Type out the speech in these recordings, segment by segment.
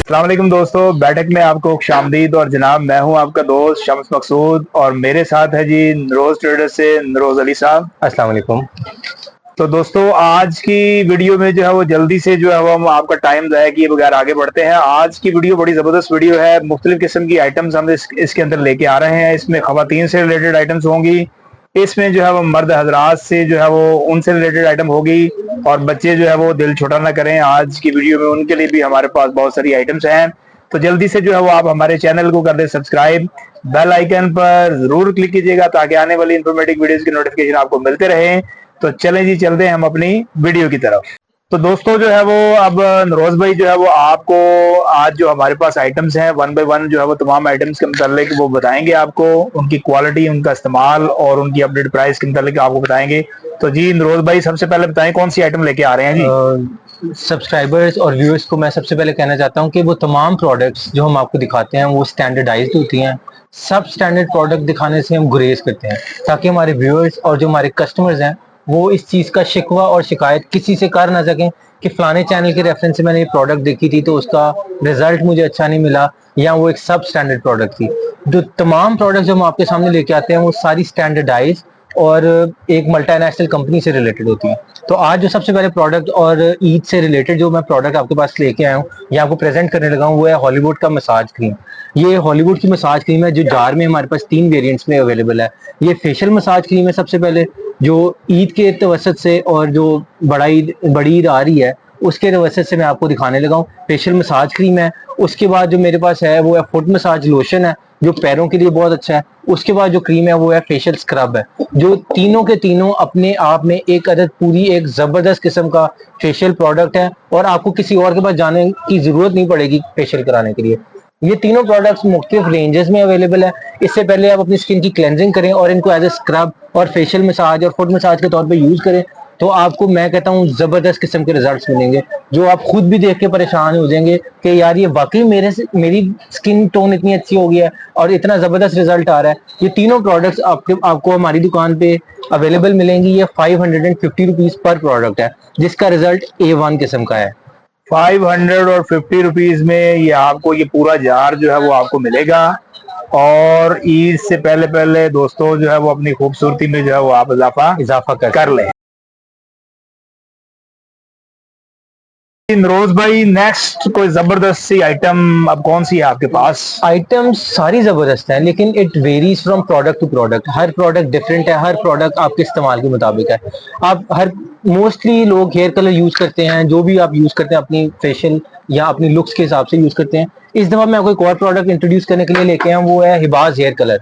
अस्सलाम वालेकुम दोस्तों, बैठक में आपको खुशामदीद। और जनाब, मैं हूं आपका दोस्त शम्स मकसूद और मेरे साथ है जी नरोज ट्रेडर से नरोज अली साहब। अस्सलाम वालेकुम। तो दोस्तों, आज की वीडियो में जो है वो जल्दी से जो है वो हम आपका टाइम ज़ाया किए बगैर आगे बढ़ते हैं। आज की वीडियो बड़ी ज़बरदस्त वीडियो है। मुख्तलिफ किस्म की आइटम्स हम इसके अंदर लेके आ रहे हैं। इसमें खवातीन से रिलेटेड आइटम्स होंगी, इसमें जो है वो मर्द हजरात से जो है वो उनसे रिलेटेड आइटम होगी, और बच्चे जो है वो दिल छोटा ना करें। आज की वीडियो में उनके लिए भी हमारे पास बहुत सारी आइटम्स हैं। तो जल्दी से जो है वो आप हमारे चैनल को कर दे सब्सक्राइब, बेल आइकन पर जरूर क्लिक कीजिएगा ताकि आने वाली इंफॉर्मेटिव वीडियोस की नोटिफिकेशन आपको मिलते रहे। तो चलें जी, चलते हैं हम अपनी वीडियो की तरफ। तो दोस्तों जो है वो अब नरोज भाई जो है वो आपको आज जो हमारे पास आइटम्स हैं वन बाय वन जो है वो तमाम आइटम्स के मतलब वो बताएंगे आपको, उनकी क्वालिटी, उनका इस्तेमाल और उनकी अपडेट प्राइस के मतलब आपको बताएंगे। तो जी नरोज भाई, सबसे पहले बताएं कौन सी आइटम लेके आ रहे हैं जी। सब्सक्राइबर्स और व्यूअर्स को मैं सबसे पहले कहना चाहता हूं कि वो तमाम प्रोडक्ट्स जो हम आपको दिखाते हैं वो स्टैंडर्डाइज्ड होती हैं। सब स्टैंडर्ड प्रोडक्ट दिखाने से हम गुरेज करते हैं ताकि हमारे व्यूअर्स और जो हमारे कस्टमर्स हैं वो इस चीज़ का शिकवा और शिकायत किसी से कर ना सकें कि फलाने चैनल के रेफरेंस से मैंने ये प्रोडक्ट देखी थी तो उसका रिजल्ट मुझे अच्छा नहीं मिला, या वो एक सब स्टैंडर्ड प्रोडक्ट थी। जो तमाम प्रोडक्ट जो हम आपके सामने लेके आते हैं वो सारी स्टैंडर्डाइज और एक मल्टीनेशनल कंपनी से रिलेटेड होती है। तो आज जो सबसे पहले प्रोडक्ट और ईद से रिलेटेड जो मैं प्रोडक्ट आपके पास लेके आया हूँ या आपको प्रेजेंट करने लगा हूँ वो है हॉलीवुड का मसाज क्रीम। ये हॉलीवुड की मसाज क्रीम है जो जार में हमारे पास 3 वेरिएंट्स में अवेलेबल है। ये फेशियल मसाज क्रीम है सबसे पहले, जो ईद के तवसत से और जो बड़ी ईद आ रही है उसके तवसत से मैं आपको दिखाने लगा हूँ। फेशियल मसाज क्रीम है। उसके बाद जो मेरे पास है वो है फुट मसाज लोशन है जो पैरों के लिए बहुत अच्छा है। उसके बाद जो क्रीम है वो है फेशियल स्क्रब है, जो तीनों के तीनों अपने आप में एक अदद पूरी एक जबरदस्त किस्म का फेशियल प्रोडक्ट है और आपको किसी और के पास जाने की जरूरत नहीं पड़ेगी फेशियल कराने के लिए। ये तीनों प्रोडक्ट्स मुख्तलिफ रेंजेस में अवेलेबल है। इससे पहले आप अपनी स्किन की क्लेंजिंग करें और इनको एज ए स्क्रब और फेशियल मसाज और फुट मसाज के तौर पे यूज करें तो आपको मैं कहता हूँ जबरदस्त किस्म के रिजल्ट्स मिलेंगे, जो आप खुद भी देख के परेशान हो जाएंगे कि यार ये वाकई मेरी स्किन टोन इतनी अच्छी हो गई है और इतना जबरदस्त रिजल्ट आ रहा है। ये तीनों प्रोडक्ट्स आपको हमारी दुकान पे अवेलेबल मिलेंगी। ये 550 रुपीज पर प्रोडक्ट है जिसका रिजल्ट A1 किस्म का है। 550 रुपीज में ये आपको ये पूरा जार जो है वो आपको मिलेगा। और ईद से पहले पहले दोस्तों जो है वो अपनी खूबसूरती में जो है वो आप इजाफा कर लें। नरोज भाई, नेक्स्ट कोई जबरदस्त सी आइटम अब कौन सी है आपके पास? आइटम्स सारी जबरदस्त है लेकिन it varies from product to product. हर प्रोडक्ट डिफरेंट है, हर प्रोडक्ट आपके इस्तेमाल के मुताबिक है। आप हर मोस्टली लोग हेयर कलर यूज करते हैं, जो भी आप यूज करते हैं अपनी फेशियल या अपनी लुक्स के हिसाब से यूज करते हैं। इस दफा मैं आपको एक और प्रोडक्ट इंट्रोड्यूस करने के लिए लेके आया हूं, वो है हिबाज हेयर कलर।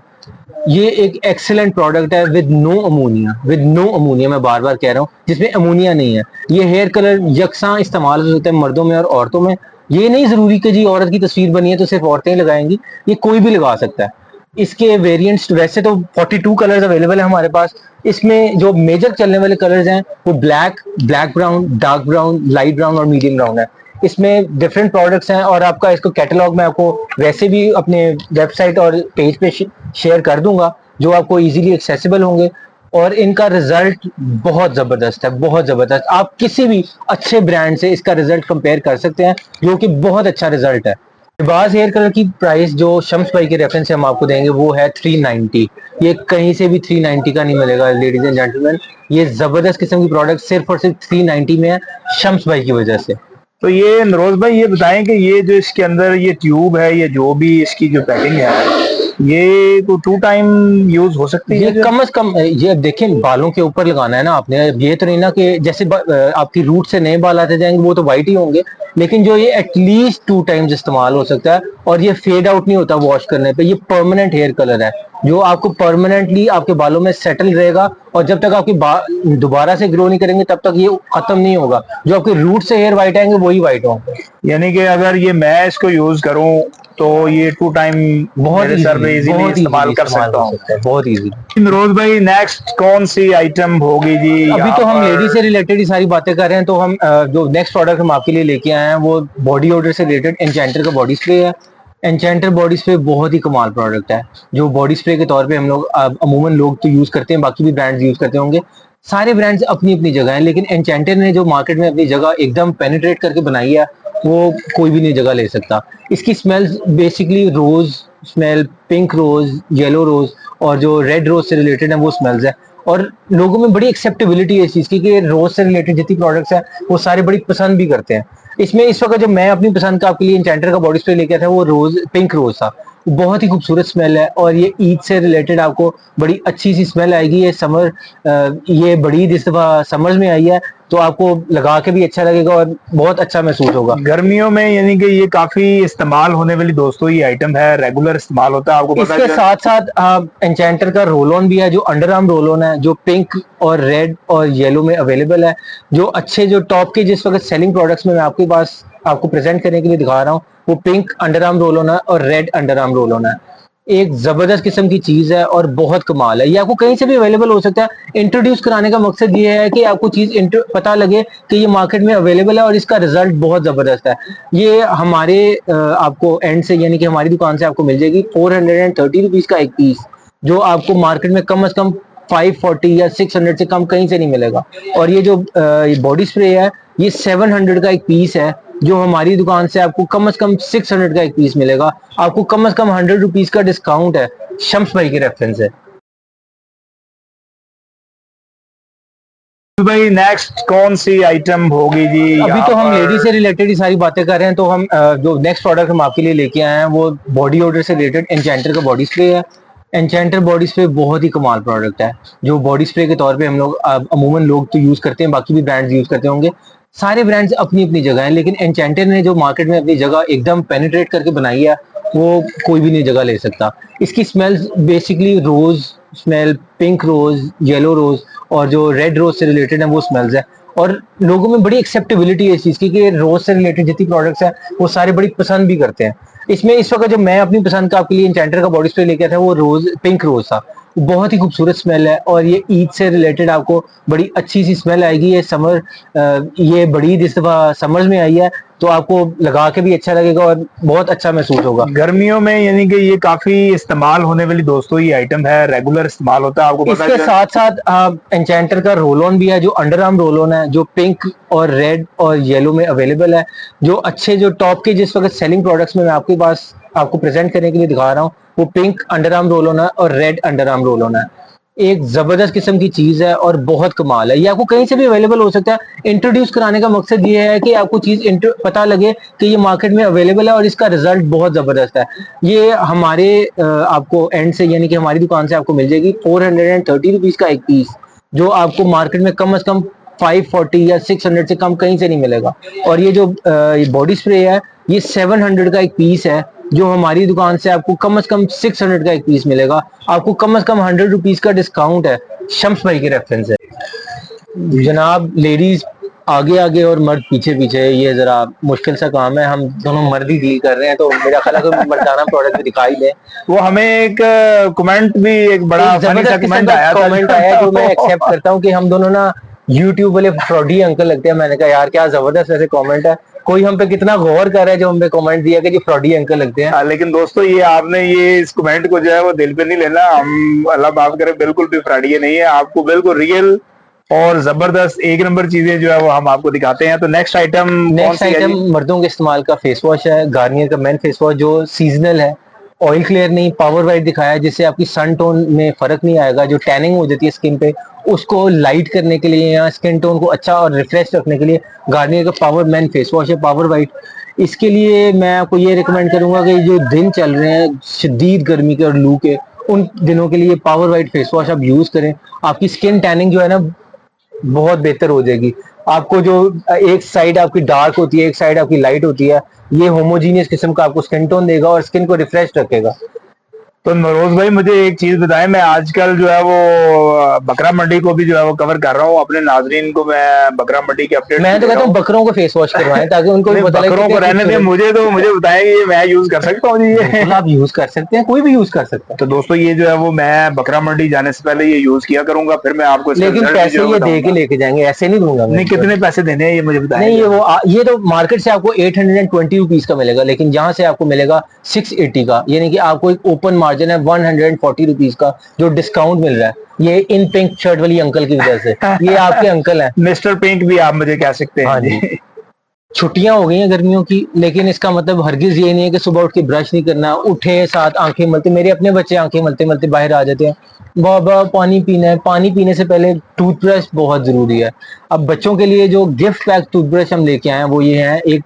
ये एक एक्सीलेंट प्रोडक्ट है with no ammonia, with no ammonia, मैं बार बार कह रहा हूँ, जिसमें अमोनिया नहीं है। ये हेयर कलर यकसा इस्तेमाल होते हैं मर्दों में और औरतों में। ये नहीं जरूरी कि जी औरत की तस्वीर बनी है तो सिर्फ औरतें ही लगाएंगी, ये कोई भी लगा सकता है। इसके वेरिएंट्स वैसे तो 42 कलर्स अवेलेबल है हमारे पास। इसमें जो मेजर चलने वाले कलर्स हैं वो black, black brown, dark brown, light brown और मीडियम ब्राउन है। इसमें डिफरेंट प्रोडक्ट्स हैं और आपका इसको कैटलॉग मैं आपको वैसे भी अपने वेबसाइट और पेज पे शेयर कर दूंगा जो आपको इजीली एक्सेसिबल होंगे। और इनका रिजल्ट बहुत जबरदस्त है, बहुत जबरदस्त। आप किसी भी अच्छे ब्रांड से इसका रिजल्ट कंपेयर कर सकते हैं जो कि बहुत अच्छा रिजल्ट है। बाज हेयर कलर की प्राइस जो शम्स भाई के रेफरेंस से हम आपको देंगे वो है 390। ये कहीं से भी 390 का नहीं मिलेगा लेडीज एंड जेंटलमैन। ये जबरदस्त किस्म की प्रोडक्ट सिर्फ और सिर्फ 390 में है शम्स भाई की वजह से। तो ये नरोज भाई ये बताएं कि ये जो इसके अंदर ये ट्यूब है, ये जो भी इसकी जो पैकिंग है, ये तो 2 टाइम यूज हो सकती ये है जो? कम से कम ये देखिए बालों के ऊपर लगाना है ना आपने। ये तो नहीं ना कि जैसे आपकी रूट से नए बाल आते जाएंगे वो तो वाइट ही होंगे, लेकिन जो ये एटलीस्ट 2 टाइम्स इस्तेमाल हो सकता है और ये फेड आउट नहीं होता वॉश करने पे। ये परमानेंट हेयर कलर है जो आपको परमानेंटली आपके बालों में सेटल रहेगा और जब तक आपके बाल दोबारा से ग्रो नहीं करेंगे तब तक ये खत्म नहीं होगा। जो आपके रूट से हेयर वाइट आएंगे वही वाइट होंगे। यानी कि अगर ये मैं इसको यूज करूं तो ये 2 टाइम बहुत मेरे सर पे इजीली, इजीली बहुत इस्तेमाल इजीली कर इस्तेमाल सकता हो हूँ। सकता है, बहुत इजीली। रोज भाई, नेक्स्ट कौन सी आइटम होगी जी अभी यहाँ तो हम लेडी पर? से रिलेटेड ही सारी बातें कर रहे हैं तो हम जो नेक्स्ट प्रोडक्ट हम आपके लिए लेके आए हैं वो बॉडी ऑर्डर से रिलेटेड एन्चेंटर का बॉडी स्प्रे है। एन्चेंटर बॉडी स्प्रे बहुत ही कमाल प्रोडक्ट है जो बॉडी स्प्रे के तौर पे हम लोग अमूमन लोग तो यूज करते हैं, बाकी भी ब्रांड्स यूज करते होंगे। सारे ब्रांड्स अपनी अपनी जगह हैं लेकिन एन्चेंटर ने जो मार्केट में अपनी जगह एकदम पेनिट्रेट करके बनाई है वो कोई भी नहीं जगह ले सकता। इसकी स्मेल्स बेसिकली रोज स्मेल, पिंक रोज, येलो रोज और जो रेड रोज से रिलेटेड है वो स्मेल्स है। और लोगों में बड़ी एक्सेप्टेबिलिटी है इस चीज की कि रोज से रिलेटेड जितनी प्रोडक्ट्स है वो सारे बड़ी पसंद भी करते हैं। इसमें इस वक्त जो मैं अपनी पसंद का आपके लिए एन्चेंटर का बॉडी स्प्रे लेके आया था वो रोज पिंक रोज था। बहुत ही खूबसूरत स्मेल है और ये ईद से रिलेटेड आपको बड़ी अच्छी सी स्मेल आएगी। ये समर, ये बड़ी ईद इस दफा समर्स में आई है तो आपको लगा के भी अच्छा लगेगा और बहुत अच्छा महसूस होगा। गर्मियों में यानी कि ये काफी इस्तेमाल होने वाली दोस्तों ये आइटम है, रेगुलर इस्तेमाल होता है, आपको पता इसके है। साथ साथ एन्चेंटर का रोल ऑन भी है जो अंडर आर्म रोल ऑन है, जो पिंक और रेड और येलो में अवेलेबल है। जो अच्छे जो टॉप के जिस वक्त सेलिंग प्रोडक्ट्स में मैं आपके पास आपको प्रेजेंट करने के लिए दिखा रहा हूँ वो pink under arm roll on है और red under arm roll on है। एक जबरदस्त किस्म की चीज है और बहुत कमाल है। ये आपको कहीं से भी अवेलेबल हो सकता है। इंट्रोड्यूस कराने का मकसद ये है कि आपको चीज पता लगे कि ये मार्केट में अवेलेबल है और इसका रिजल्ट बहुत जबरदस्त है। ये हमारे आपको एंड से यानी कि हमारी दुकान से आपको मिल जाएगी 430 रुपीज का एक पीस, जो आपको मार्केट में कम से कम 540 या 600 से कम कहीं से नहीं मिलेगा। और ये जो बॉडी स्प्रे है ये 700 का एक पीस है, जो हमारी दुकान से आपको कम से कम 600 का एक पीस मिलेगा। आपको कम से कम 100 रुपीज का डिस्काउंट है शम्स भाई के रेफरेंस है। तो भाई नेक्स्ट कौन सी आइटम होगी जी अभी यहाँ तो हम पर? लेडीज से रिलेटेड ही सारी बातें कर रहे हैं तो हम जो नेक्स्ट प्रोडक्ट हम आपके लिए लेके आए हैं वो बॉडी ऑर्डर से रिलेटेड एन्चेंटर का बॉडी स्प्रे है। एन्चेंटर बॉडी स्प्रे बहुत ही कमाल प्रोडक्ट है जो बॉडी स्प्रे के तौर पे हम लोग अमूमन लोग तो यूज करते हैं, बाकी भी ब्रांड्स यूज करते होंगे। सारे ब्रांड्स अपनी अपनी जगह हैं लेकिन एन्चेंटर ने जो मार्केट में अपनी जगह एकदम पेनिट्रेट करके बनाई है वो कोई भी नहीं जगह ले सकता। इसकी स्मेल्स बेसिकली रोज स्मेल, पिंक रोज, येलो रोज और जो रेड रोज से रिलेटेड है वो स्मेल्स है। और लोगों में बड़ी एक्सेप्टेबिलिटी है इस चीज की कि रोज से रिलेटेड जितनी प्रोडक्ट्स है वो सारे बड़ी पसंद भी करते हैं। इसमें इस वक्त जो मैं अपनी पसंद का आपके लिए एन्चेंटर का बॉडी स्प्रे लेके आया था वो रोज पिंक रोज था। बहुत ही खूबसूरत स्मेल है और ये ईद से रिलेटेड आपको बड़ी अच्छी सी स्मेल आएगी। ये समर, ये बड़ी ईद इस दफा समर्स में आई है तो आपको लगा के भी अच्छा लगेगा और बहुत अच्छा महसूस होगा। गर्मियों में यानी कि ये काफी इस्तेमाल होने वाली दोस्तों ये आइटम है, रेगुलर इस्तेमाल होता है, आपको पता इसके है। साथ साथ एन्चेंटर का रोल ऑन भी है जो अंडर आर्म रोल ऑन है, जो पिंक और रेड और येलो में अवेलेबल है। जो अच्छे जो टॉप के जिस वक्त सेलिंग प्रोडक्ट्स में मैं आपके पास आपको प्रेजेंट करने के लिए दिखा रहा हूँ वो pink under arm roll on है और red under arm roll on है। एक जबरदस्त किस्म की चीज है और बहुत कमाल है। ये आपको कहीं से भी अवेलेबल हो सकता है। इंट्रोड्यूस कराने का मकसद ये है कि आपको चीज पता लगे कि ये मार्केट में अवेलेबल है और इसका रिजल्ट बहुत जबरदस्त है। ये हमारे आपको एंड से यानी कि हमारी दुकान से आपको मिल जाएगी 430 रुपीज का एक पीस, जो आपको मार्केट में कम से कम 540 या 600 से कम कहीं से नहीं मिलेगा। और ये जो बॉडी स्प्रे है ये 700 का एक पीस है, जो हमारी दुकान से आपको कम 600 का एक पीस मिलेगा। आपको कम 100 रुपीज का डिस्काउंट है शम्स भाई के रेफरेंस है। जनाब, लेडीज आगे आगे और मर्द पीछे पीछे, ये जरा मुश्किल सा काम है। हम दोनों मर्द ही डील कर रहे हैं तो मेरा ख्याल है कोई मर्दाना प्रोडक्ट भी दिखाई दे। वो हमें एक कमेंट भी एक बड़ा एक फनी सा जबरदस्त किस्म कमेंट का आया था कमेंट आया जो मैं एक्सेप्ट करता हूँ कि हम दोनों ना यूट्यूब वाले फ्रॉडी अंकल लगते हैं। मैंने कहा यार क्या जबरदस्त ऐसे कमेंट है, कोई हम पे कितना गौर कर रहा है जो हम पे कमेंट दिया कि जी फ्रॉडी अंकल लगते हैं। लेकिन दोस्तों ये आपने ये इस कमेंट को जो है वो दिल पे नहीं लेना। हम अल्लाह माफ करे बिल्कुल भी फ्रॉडी नहीं है, आपको बिल्कुल रियल और जबरदस्त एक नंबर चीजें जो है वो हम आपको दिखाते हैं। तो नेक्स्ट आइटम कौन नेक्स्ट सी है आइटम जी? मर्दों के इस्तेमाल का फेस वॉश है, गार्नियर का मेन फेस वॉश जो सीजनल है। ऑयल क्लियर नहीं, पावर वाइट दिखाया है जिससे आपकी सन टोन में फर्क नहीं आएगा। जो टैनिंग हो जाती है स्किन पे उसको लाइट करने के लिए या स्किन टोन को अच्छा और रिफ्रेश रखने के लिए गार्नियर का पावर मैन फेस वॉश है, पावर वाइट। इसके लिए मैं आपको ये रिकमेंड करूंगा कि जो दिन चल रहे हैं शदीद गर्मी के और लू के, उन दिनों के लिए पावर वाइट फेस वॉश आप यूज करें। आपकी स्किन टैनिंग जो है ना बहुत बेहतर हो जाएगी। आपको जो एक साइड आपकी डार्क होती है, एक साइड आपकी लाइट होती है, ये होमोजीनियस किस्म का आपको स्किन टोन देगा और स्किन को रिफ्रेश रखेगा। तो नरोज भाई मुझे एक चीज बताएं, मैं आजकल जो है वो बकरा मंडी को भी जो है वो कवर कर रहा हूँ, अपने नाजरीन को मैं बकरा मंडी की अपडेट मैं तो दे रहा कहता हूँ हूँ। बकरों को फेस वॉश करवाएं ताकि उनको भी नहीं पता लगे बकरों कितने को रहने दें, खूबसूरत। मुझे बताएं ये मैं यूज कर सकता हूँ जी ये? बिल्कुल आप यूज कर सकते हैं, कोई भी यूज कर सकता है। तो दोस्तों ये जो है वो मैं बकरा मंडी जाने से पहले ये यूज किया करूंगा, फिर मैं आपको इसका लेकिन रिजल्ट भी जो पैसे है ये दे के बताऊंगा। लेके जाएंगे, ऐसे नहीं दूंगा मैं नहीं इनको। कितने पैसे देने हैं ये मुझे बताएं नहीं, जो है। ये तो मार्केट से आपको 820 रुपीज का मिलेगा, लेकिन यहाँ से आपको मिलेगा 680 का, यानी कि आपको एक ओपन मार्जिन है 140 रुपीज का जो डिस्काउंट मिल रहा है। ये इन पिंक शर्ट वाली अंकल की वजह से, ये आपके अंकल हैं। मिस्टर पिंक भी आप मुझे कह सकते हैं हाँ जी। जी। छुट्टियां हो गई हैं गर्मियों की, लेकिन इसका मतलब हरगिज ये नहीं है कि सुबह उठ के ब्रश नहीं करना, उठे साथ आंखें मलते, मेरे अपने बच्चे आंखें मलते मलते बाहर आ जाते हैं, बाबा पानी पीना है, पानी पीने से पहले टूथब्रश बहुत जरूरी है। अब बच्चों के लिए जो गिफ्ट पैक टूथब्रश हम लेके आए हैं वो ये है, एक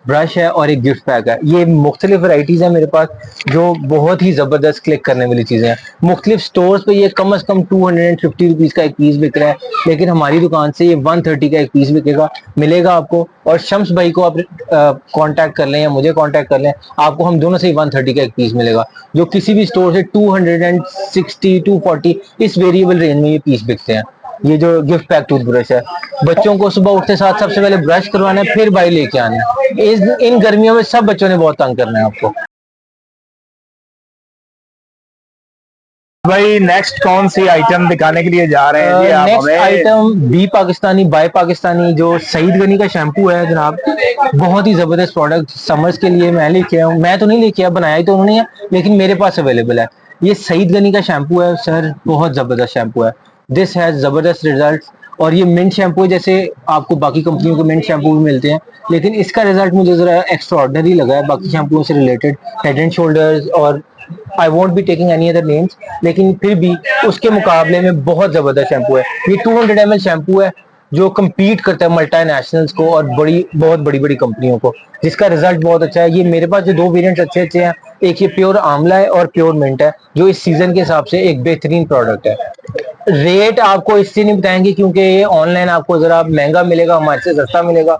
ब्रश है और एक गिफ्ट पैक है। ये मुख्तलिफ वैरायटीज है मेरे पास, जो बहुत ही जबरदस्त क्लिक करने वाली चीजें हैं। मुख्तलिफ स्टोर्स पे ये कम से कम 250 रुपीज का एक पीस बिक रहा है, लेकिन हमारी दुकान से ये 130 का एक पीस बिकेगा, मिलेगा आपको। और शम्स भाई को आप कांटेक्ट कर लें या मुझे कांटेक्ट कर लें, आपको हम दोनों से ही 130 का एक पीस मिलेगा, जो किसी भी स्टोर से 260 240 इस वेरिएबल रेंज में ये पीस बिकते हैं। ये जो गिफ्ट पैक टूथब्रश है, बच्चों को सुबह उठते साथ सबसे पहले ब्रश करवाना है, फिर बाई लेके आना है। इन गर्मियों में सब बच्चों ने बहुत तंग करना है आपको। भाई नेक्स्ट कौन सी आइटम दिखाने के लिए जा रहे हैं जी आप नेक्स्ट हमें? Item B Pakistani buy Pakistani, जो सईद गनी का शैम्पू है जनाब, बहुत ही जबरदस्त प्रोडक्ट समर्स के लिए मैं लेके आया हूँ। मैं तो नहीं लेके आया, बनाया ही तो उन्होंने है, लेकिन मेरे पास अवेलेबल है। ये सईद गनी का शैम्पू है सर, बहुत जबरदस्त शैम्पू है। दिस हैज जबरदस्त रिजल्ट। और ये मिंट शैम्पू है, जैसे आपको बाकी कंपनियों के मिंट शैम्पू भी मिलते हैं, लेकिन इसका रिजल्ट मुझे जरा एक्स्ट्रा ऑर्डिनरी लगा है बाकी शैम्पुओं से रिलेटेड। हेड एंड शोल्डर्स और I won't be taking any other names, लेकिन फिर भी उसके मुकाबले में बहुत जबरदस्त शैम्पू है। ये 200 ml शैम्पू है, जो कम्पीट करता है मल्टीनेशनल्स को और बहुत बड़ी बड़ी कंपनियों को, जिसका रिजल्ट बहुत अच्छा है। ये मेरे पास जो दो वेरिएंट्स अच्छे अच्छे हैं, एक ये प्योर आंवला है और प्योर मिंट है, जो इस सीजन के हिसाब से एक बेहतरीन प्रोडक्ट है। रेट आपको इससे नहीं बताएंगे क्योंकि ये ऑनलाइन आपको जरा महंगा मिलेगा, हमारे से सस्ता मिलेगा।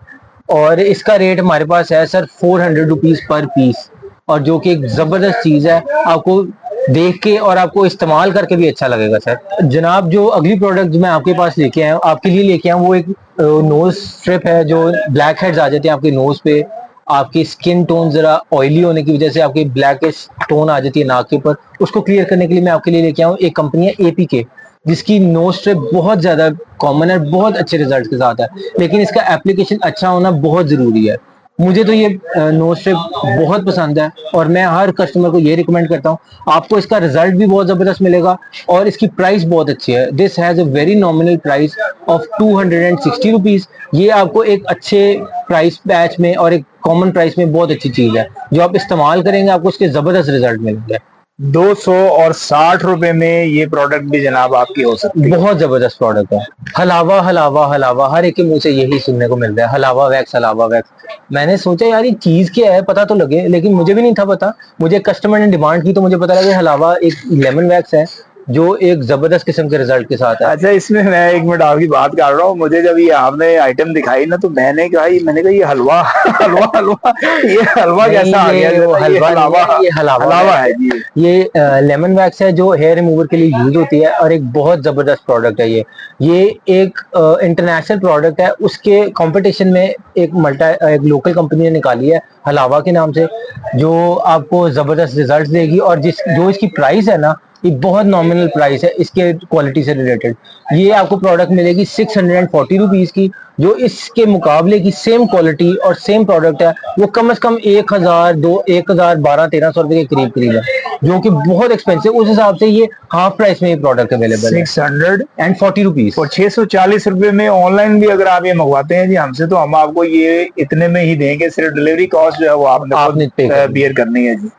और इसका रेट हमारे पास है सर 400 रुपीज पर पीस, और जो कि एक जबरदस्त चीज है, आपको देख के और आपको इस्तेमाल करके भी अच्छा लगेगा सर। जनाब, जो अगली प्रोडक्ट मैं आपके पास लेके आया हूँ, आपके लिए लेके आया हूँ, वो एक नोज स्ट्रिप है। जो ब्लैक हेड्स आ जाते हैं आपके नोज पे, आपकी स्किन टोन जरा ऑयली होने की वजह से आपकी ब्लैकिश टोन आ जाती है नाक के ऊपर, उसको क्लियर करने के लिए मैं आपके लिए लेके आया हूँ। एक कंपनी है एपीके, जिसकी नोज स्ट्रिप बहुत ज्यादा कॉमन है, बहुत अच्छे रिजल्ट के साथ है, लेकिन इसका एप्लीकेशन अच्छा होना बहुत जरूरी है। मुझे तो ये नोज स्ट्रिप बहुत पसंद है और मैं हर कस्टमर को ये रिकमेंड करता हूँ। आपको इसका रिजल्ट भी बहुत जबरदस्त मिलेगा और इसकी प्राइस बहुत अच्छी है। This has a very nominal price of 260 rupees. ये आपको एक अच्छे प्राइस बैच में और एक कॉमन प्राइस में बहुत अच्छी चीज है, जो आप इस्तेमाल करेंगे आपको इसके जबरदस्त रिजल्ट मिलेंगे। 260 रुपए में ये प्रोडक्ट भी जनाब आपकी हो सकती है। बहुत जबरदस्त प्रोडक्ट है। हलावा हलावा हलावा, हर एक के मुंह से यही सुनने को मिल रहा है, हलावा वैक्स हलावा वैक्स। मैंने सोचा यार ये चीज क्या है, पता तो लगे, लेकिन मुझे भी नहीं था पता। मुझे कस्टमर ने डिमांड की तो मुझे पता लगा हलावा एक लेमन वैक्स है, जो एक जबरदस्त किस्म के रिजल्ट के साथ है। अच्छा, इसमें मैं एक मिनट आपकी बात कर रहा हूँ। मुझे जब ये आपने आइटम दिखाई ना, तो मैंने कहा ये हलवा हलवा हलवा, ये हलवा नहीं, कैसा आ गया? ये वो ये हलवा नहीं हलावा, है, ये हलावा हलावा वैक्स है है। जी। ये लेमन वैक्स है जो हेयर रिमूवर के लिए यूज होती है, और एक बहुत जबरदस्त प्रोडक्ट है ये एक इंटरनेशनल प्रोडक्ट है। उसके कंपटीशन में एक लोकल कंपनी ने निकाली है हलावा के नाम से, जो आपको जबरदस्त रिजल्ट देगी। और जो इसकी प्राइस है ना, ये बहुत नॉमिनल प्राइस है इसके क्वालिटी से रिलेटेड। ये आपको प्रोडक्ट मिलेगी 640 रुपीज की, जो इसके मुकाबले की सेम क्वालिटी और सेम प्रोडक्ट है, वो कम से कम 1000 1200 1300 रुपए के करीब करीब है, जो कि बहुत एक्सपेंसिव। उस हिसाब से ये हाफ प्राइस में ये प्रोडक्ट अवेलेबल है 600 एंड 40 रुपीज। और 640 रुपए में ऑनलाइन भी अगर आप ये मंगवाते हैं जी हमसे, तो हम आपको ये इतने में ही देंगे। सिर्फ डिलीवरी कॉस्ट जो है वो आपने खुद आपने पे करनी बियर करनी है जी।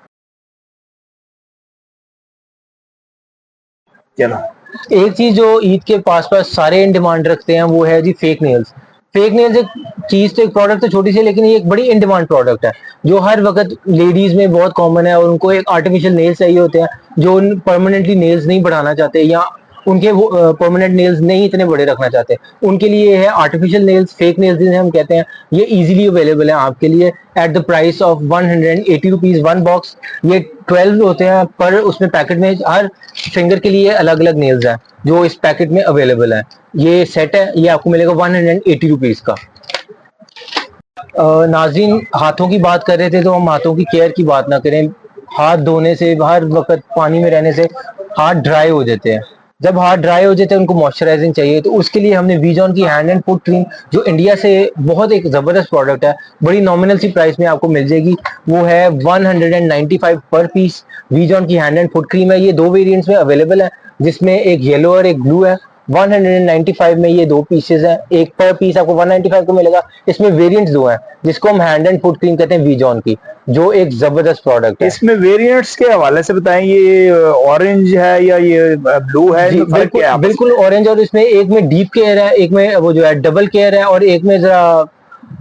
चलो, एक चीज जो ईद के पास पास सारे इन डिमांड रखते हैं, वो है जी फेक नेल्स। फेक नेल्स एक चीज, तो एक प्रोडक्ट तो छोटी सी है, लेकिन ये एक बड़ी इन डिमांड प्रोडक्ट है, जो हर वक्त लेडीज में बहुत कॉमन है। और उनको एक आर्टिफिशियल नेल्स चाहिए होते हैं, जो परमानेंटली नेल्स नहीं बढ़ाना चाहते, या उनके वो परमानेंट नेल्स नहीं इतने बड़े रखना चाहते, उनके लिए ये है आर्टिफिशियल नेल्स, फेक नेल्स जिन्हें हम कहते हैं। ये इजीली अवेलेबल है आपके लिए at the price of 180 rupees one box. ये 12 होते हैं, पर उसमें पैकेट में हर फिंगर के लिए अलग अलग नेल्स हैं, जो इस पैकेट में अवेलेबल है। ये सेट है, ये आपको मिलेगा 180 रुपीज का। नाज़रीन, हाथों की बात कर रहे थे, तो हम हाथों की केयर की बात ना करें। हाथ धोने से, हर वक्त पानी में रहने से हाथ ड्राई हो जाते हैं। जब हाथ ड्राई हो जाते हैं, उनको मॉइस्चराइजिंग चाहिए, तो उसके लिए हमने वीजॉन की हैंड एंड फुट क्रीम, जो इंडिया से बहुत एक जबरदस्त प्रोडक्ट है, बड़ी नॉमिनल सी प्राइस में आपको मिल जाएगी। वो है 195 पर पीस। वीजॉन की हैंड एंड फुट क्रीम है, ये दो वेरिएंट्स में अवेलेबल है, जिसमें एक येलो और एक ब्लू है। 195 में ये 2 पीसेस हैं, एक पर पीस आपको 195 को मिलेगा। इसमें वेरिएंट्स 2 हैं, जिसको हम हैंड एंड फुट क्रीम कहते हैं वीजॉन की, जो एक जबरदस्त प्रोडक्ट है। इसमें वेरिएंट्स के हवाले से बताएं, ये ऑरेंज है या ये ब्लू है, जी इसमें फर्क बिल्कुल क्या है आपस बिल्कुल ऑरेंज, और इसमें एक में डीप केयर है, एक में वो जो है डबल केयर है, और एक में जरा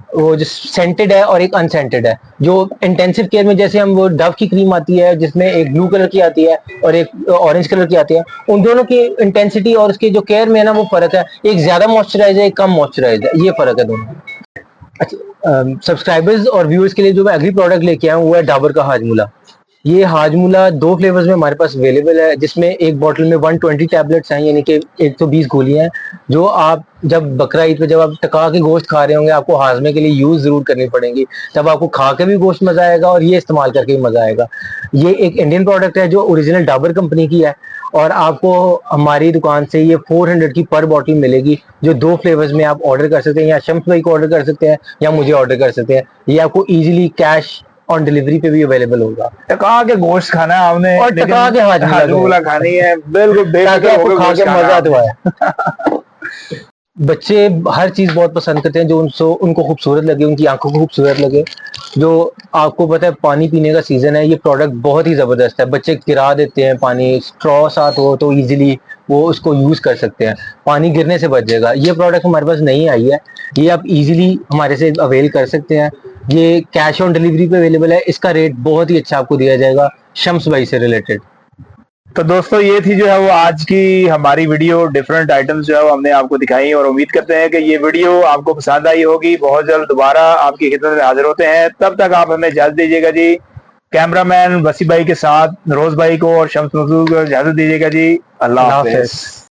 वो जो सेंटेड है और एक अनसेंटेड है। जो इंटेंसिव केयर में जैसे हम वो डव की क्रीम आती है जिसमें एक ब्लू कलर की आती है और एक ऑरेंज कलर की आती है, उन दोनों की इंटेंसिटी और उसके जो केयर में है ना वो फर्क है, एक ज्यादा मॉइस्चराइज है एक कम मॉइस्चराइज है, ये फर्क है दोनों में। अच्छा, सब्सक्राइबर्स और व्यूअर्स के लिए जो मैं अगली प्रोडक्ट लेके आया हूँ वो है डाबर का हाजमूला। ये हाजमूला 2 फ्लेवर्स में हमारे पास अवेलेबल है, जिसमें एक बॉटल में 120 टैबलेट्स हैं, यानी कि 120 गोलियां हैं, जो आप जब बकरा ईद पे जब आप टका के गोश्त खा रहे होंगे आपको हाजमे के लिए यूज जरूर करनी पड़ेगी, तब आपको खा के भी गोश्त मजा आएगा और ये इस्तेमाल करके भी मजा आएगा। ये एक इंडियन प्रोडक्ट है जो ओरिजिनल डाबर कंपनी की है, और आपको हमारी दुकान से ये 400 की पर बॉटल मिलेगी, जो 2 फ्लेवर्स में आप ऑर्डर कर सकते हैं, या शम्स भाई को ऑर्डर कर सकते हैं या मुझे ऑर्डर कर सकते हैं। ये आपको इजीली कैश ऑन डिलीवरी पे भी अवेलेबल होगा। टका के गोश्त खाना है आपने, और लेकिन टका के हाजमूला खानी है, बिल्कुल ताकि बेफिक्र आपको होकर खा गोश्त के खाना मजा तो आपने। आए। बच्चे हर चीज बहुत पसंद करते हैं जो उनको खूबसूरत लगे, उनकी आंखों को खूबसूरत लगे। जो आपको पता है पानी पीने का सीजन है, ये प्रोडक्ट बहुत ही जबरदस्त है। बच्चे गिरा देते हैं पानी, स्ट्रॉ साथ हो तो इजीली वो उसको यूज कर सकते हैं, पानी गिरने से बच जाएगा। ये प्रोडक्ट हमारे पास नहीं आई है, ये आप इजीली हमारे से अवेल कर सकते हैं। ये कैश ऑन डिलीवरी पे अवेलेबल है, इसका रेट बहुत ही अच्छा आपको दिया जाएगा शम्स भाई से रिलेटेड। तो दोस्तों ये थी जो है वो आज की हमारी वीडियो, डिफरेंट आइटम्स जो है वो हमने आपको दिखाई, और उम्मीद करते हैं कि ये वीडियो आपको पसंद आई होगी। बहुत जल्द दोबारा आपकी खिदमत में हाजिर होते हैं, तब तक आप हमें इजाजत दीजिएगा जी। कैमरामैन वसी भाई के साथ रोज भाई को और शम्स मसूद को इजाजत दीजिएगा जी। अल्लाह अल्लाह हाफिज। हाफिज।